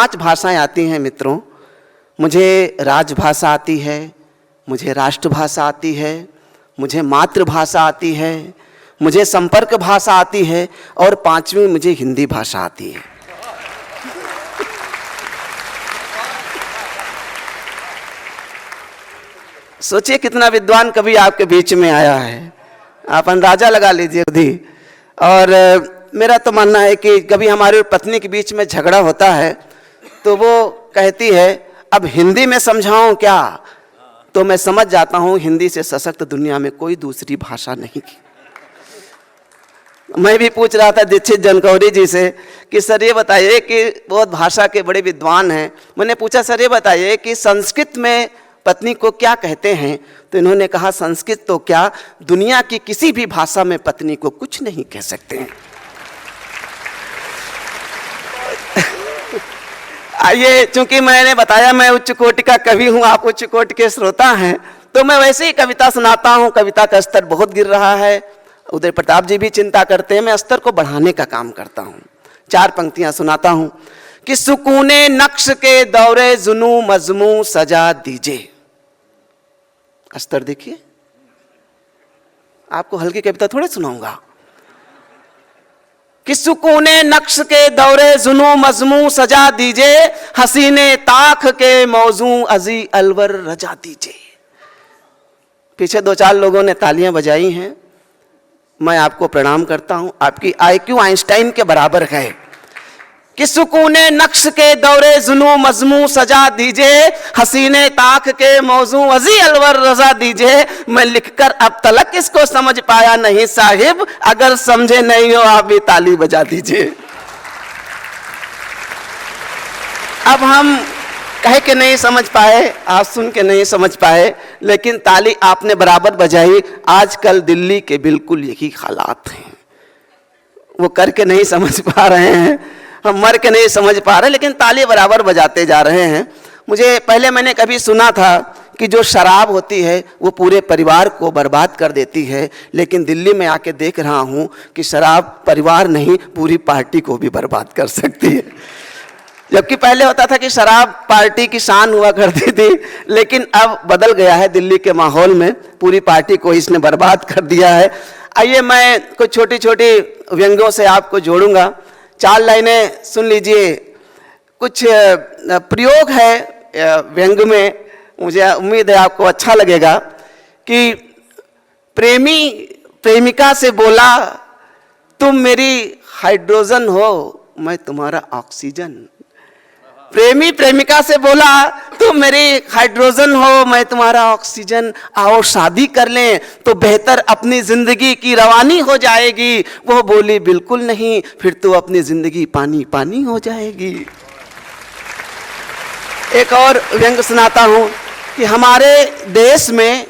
5 भाषाएं आती हैं मित्रों। मुझे राजभाषा आती है, मुझे राष्ट्रभाषा आती है, मुझे मातृभाषा आती है, मुझे संपर्क भाषा आती है और 5वीं मुझे हिंदी भाषा आती है। सोचिए कितना विद्वान कवि आपके बीच में आया है, आप अंदाजा लगा लीजिए खुद ही। और मेरा तो मानना है कि कभी हमारी पत्नी के बीच में झगड़ा होता है तो वो कहती है अब हिंदी में समझाऊं क्या, तो मैं समझ जाता हूं हिंदी से सशक्त दुनिया में कोई दूसरी भाषा नहीं की। मैं भी पूछ रहा था दीक्षित जनकौरी जी से कि सर ये बताइए कि बहुत भाषा के बड़े विद्वान हैं, मैंने पूछा सर ये बताइए कि संस्कृत में पत्नी को क्या कहते हैं, तो इन्होंने कहा संस्कृत तो क्या, दुनिया की किसी भी भाषा में पत्नी को कुछ नहीं कह सकते हैं। आइए, चूंकि मैंने बताया मैं उच्च कोटि का कवि हूं, आप उच्च कोटि के श्रोता हैं, तो मैं वैसे ही कविता सुनाता हूं। कविता का स्तर बहुत गिर रहा है, उदय प्रताप जी भी चिंता करते हैं, मैं स्तर को बढ़ाने का काम करता हूं। 4 पंक्तियां सुनाता हूं कि सुकूने नक्श के दौरे जुनू मजमू सजा दीजिए। स्तर देखिए, आपको हल्की कविता थोड़े सुनाऊंगा कि सुकूने नक्श के दौरे जुनू मजमू सजा दीजिए, हसीने ताख के मौजू अजी अलवर रजा दीजिए। पीछे 2-4 लोगों ने तालियां बजाई हैं, मैं आपको प्रणाम करता हूं, आपकी IQ आइंस्टाइन के बराबर है। कि सुकूने नक्श के दौरे जुनू मजमू सजा दीजिए, हसीने ताक के मौजू अजी अलवर रजा दीजिए। मैं लिखकर अब तलक इसको समझ पाया नहीं साहिब, अगर समझे नहीं हो आप भी ताली बजा दीजिए। अब हम कह के नहीं समझ पाए, आप सुन के नहीं समझ पाए, लेकिन ताली आपने बराबर बजाई। आजकल दिल्ली के बिल्कुल यही हालात हैं, वो करके नहीं समझ पा रहे हैं, हम मर के नहीं समझ पा रहे, लेकिन ताली बराबर बजाते जा रहे हैं। मुझे पहले मैंने कभी सुना था कि जो शराब होती है वो पूरे परिवार को बर्बाद कर देती है, लेकिन दिल्ली में आके देख रहा हूं कि शराब परिवार नहीं पूरी पार्टी को भी बर्बाद कर सकती है। जबकि पहले होता था कि शराब पार्टी की शान हुआ करती थी, लेकिन अब बदल गया है दिल्ली के माहौल में, पूरी पार्टी को इसने बर्बाद कर दिया है। आइए मैं कुछ छोटी छोटी व्यंग्यों से आपको जोड़ूंगा, 4 लाइनें सुन लीजिए। कुछ प्रयोग है व्यंग में, मुझे उम्मीद है आपको अच्छा लगेगा। कि प्रेमी प्रेमिका से बोला तुम मेरी हाइड्रोजन हो मैं तुम्हारा ऑक्सीजन। प्रेमी प्रेमिका से बोला तुम मेरी हाइड्रोजन हो मैं तुम्हारा ऑक्सीजन, आओ शादी कर लें तो बेहतर अपनी जिंदगी की रवानी हो जाएगी। वो बोली बिल्कुल नहीं, फिर तो अपनी जिंदगी पानी पानी हो जाएगी। एक और व्यंग सुनाता हूं कि हमारे देश में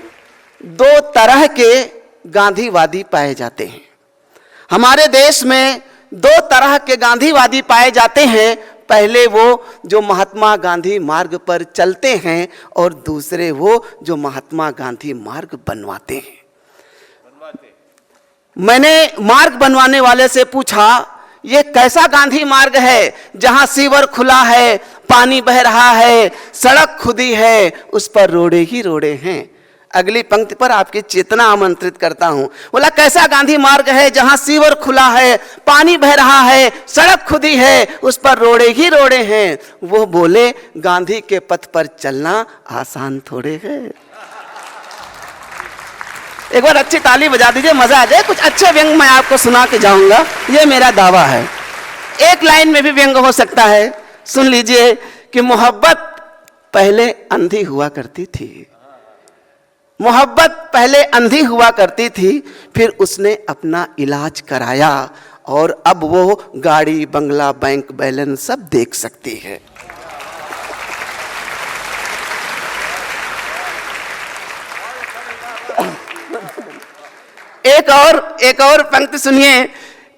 2 तरह के गांधीवादी पाए जाते हैं। हमारे देश में 2 तरह के गांधीवादी पाए जाते हैं। पहले वो जो महात्मा गांधी मार्ग पर चलते हैं और दूसरे वो जो महात्मा गांधी मार्ग बनवाते हैं। मैंने मार्ग बनवाने वाले से पूछा ये कैसा गांधी मार्ग है जहां सीवर खुला है, पानी बह रहा है, सड़क खुदी है, उस पर रोड़े ही रोड़े हैं। अगली पंक्ति पर आपकी चेतना आमंत्रित करता हूं। बोला कैसा गांधी मार्ग है जहां सीवर खुला है, पानी बह रहा है, सड़क खुदी है, उस पर रोड़े ही रोड़े हैं। वो बोले गांधी के पथ पर चलना आसान थोड़े है। एक बार अच्छी ताली बजा दीजिए, मजा आ जाए। कुछ अच्छे व्यंग मैं आपको सुना के जाऊंगा, ये मेरा दावा है। 1 लाइन में भी व्यंग हो सकता है, सुन लीजिए कि मोहब्बत पहले अंधी हुआ करती थी। मोहब्बत पहले अंधी हुआ करती थी, फिर उसने अपना इलाज कराया और अब वो गाड़ी बंगला बैंक बैलेंस सब देख सकती है। एक और पंक्ति सुनिए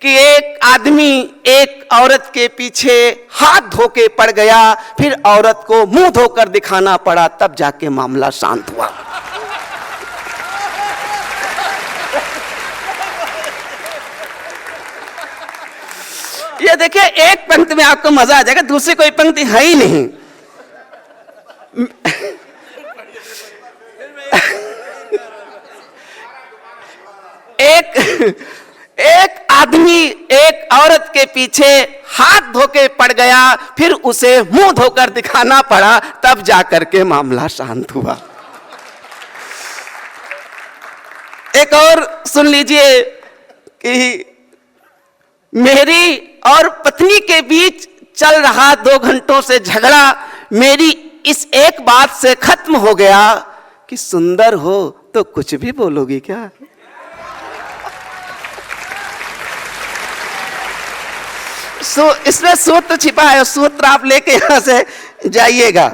कि एक आदमी एक औरत के पीछे हाथ धोके पड़ गया, फिर औरत को मुंह धोकर दिखाना पड़ा, तब जाके मामला शांत हुआ। ये देखिए, एक पंक्ति में आपको मजा आ जाएगा, दूसरी कोई पंक्ति है ही नहीं। एक आदमी एक औरत के पीछे हाथ धोके पड़ गया, फिर उसे मुंह धोकर दिखाना पड़ा, तब जाकर के मामला शांत हुआ। एक और सुन लीजिए कि मेरी और पत्नी के बीच चल रहा 2 घंटों से झगड़ा मेरी इस एक बात से खत्म हो गया कि सुंदर हो तो कुछ भी बोलोगी क्या? इसमें सूत्र छिपा है, सूत्र आप लेके यहां से जाइएगा।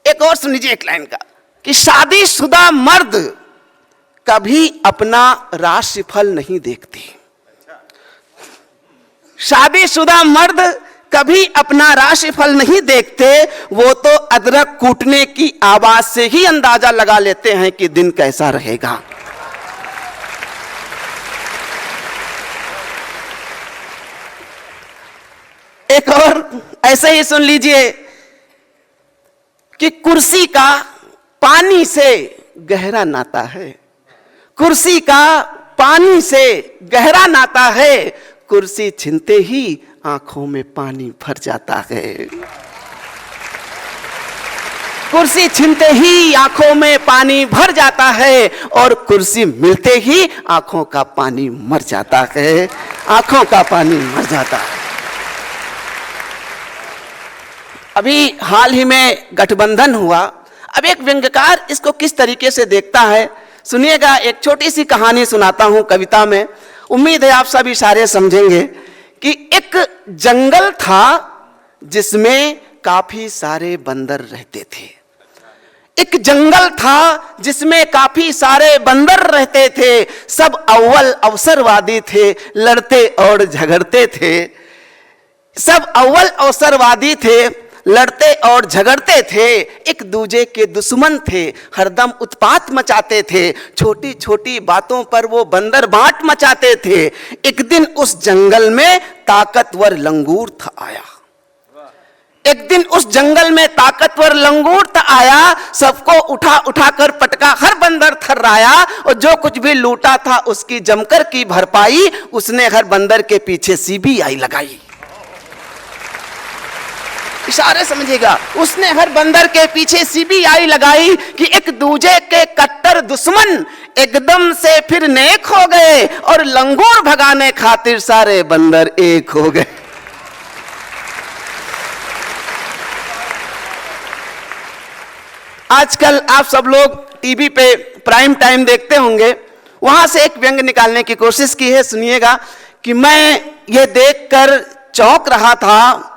एक और सुन लीजिए एक लाइन का कि शादीशुदा मर्द कभी अपना राशिफल नहीं देखते। शादीशुदा मर्द कभी अपना राशिफल नहीं देखते, वो तो अदरक कूटने की आवाज से ही अंदाजा लगा लेते हैं कि दिन कैसा रहेगा। एक और ऐसे ही सुन लीजिए कि कुर्सी का पानी से गहरा नाता है। कुर्सी का पानी से गहरा नाता है, कुर्सी छीनते ही आंखों में पानी भर जाता है। कुर्सी छीनते ही आंखों में पानी भर जाता है और कुर्सी मिलते ही आंखों का पानी मर जाता है। आंखों का पानी मर जाता है। अभी हाल ही में गठबंधन हुआ। अब एक व्यंग्यकार इसको किस तरीके से देखता है सुनिएगा। एक छोटी सी कहानी सुनाता हूं कविता में, उम्मीद है आप सब इशारे समझेंगे। कि एक जंगल था जिसमें काफी सारे बंदर रहते थे। एक जंगल था जिसमें काफी सारे बंदर रहते थे। सब अव्वल अवसरवादी थे, लड़ते और झगड़ते थे। सब अव्वल अवसरवादी थे, लड़ते और झगड़ते थे। एक दूजे के दुश्मन थे, हरदम उत्पात मचाते थे। छोटी छोटी बातों पर वो बंदर बांट मचाते थे। एक दिन उस जंगल में ताकतवर लंगूर आया। एक दिन उस जंगल में ताकतवर लंगूर आया, सबको उठा उठा कर पटका, हर बंदर थर्राया और जो कुछ भी लूटा था उसकी जमकर की भरपाई उसने हर बंदर के पीछे सीबीआई लगाई। इशारे समझिएगा, उसने हर बंदर के पीछे सीबीआई लगाई कि एक दूजे के कट्टर दुश्मन एकदम से फिर नेक हो गए और लंगूर भगाने खातिर सारे बंदर एक हो गए। आजकल आप सब लोग टीवी पे प्राइम टाइम देखते होंगे, वहां से एक व्यंग निकालने की कोशिश की है। सुनिएगा कि मैं ये देखकर चौंक रहा था,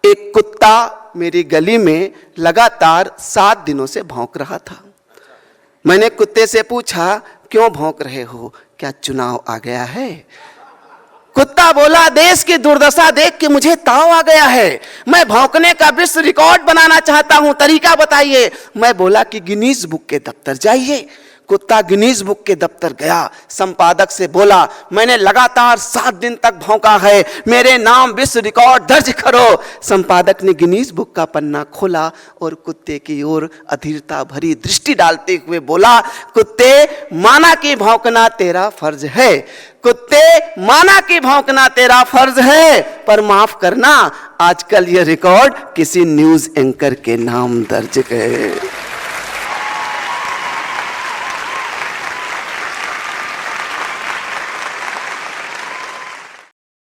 एक कुत्ता मेरी गली में लगातार 7 दिनों से भौंक रहा था। मैंने कुत्ते से पूछा, क्यों भौंक रहे हो, क्या चुनाव आ गया है? कुत्ता बोला, देश की दुर्दशा देख के मुझे ताव आ गया है। मैं भौंकने का विश्व रिकॉर्ड बनाना चाहता हूं, तरीका बताइए। मैं बोला कि गिनीज बुक के दफ्तर जाइए। कुत्ता गिनीज बुक के दफ्तर गया, संपादक से बोला, मैंने लगातार 7 दिन तक भौंका है, मेरे नाम विश्व रिकॉर्ड दर्ज करो। संपादक ने गिनीज बुक का पन्ना खोला और कुत्ते की ओर अधीरता भरी दृष्टि डालते हुए बोला, कुत्ते, माना कि भौंकना तेरा फर्ज है। कुत्ते, माना कि भौंकना तेरा फर्ज है, पर माफ करना, आजकल यह रिकॉर्ड किसी न्यूज एंकर के नाम दर्ज है।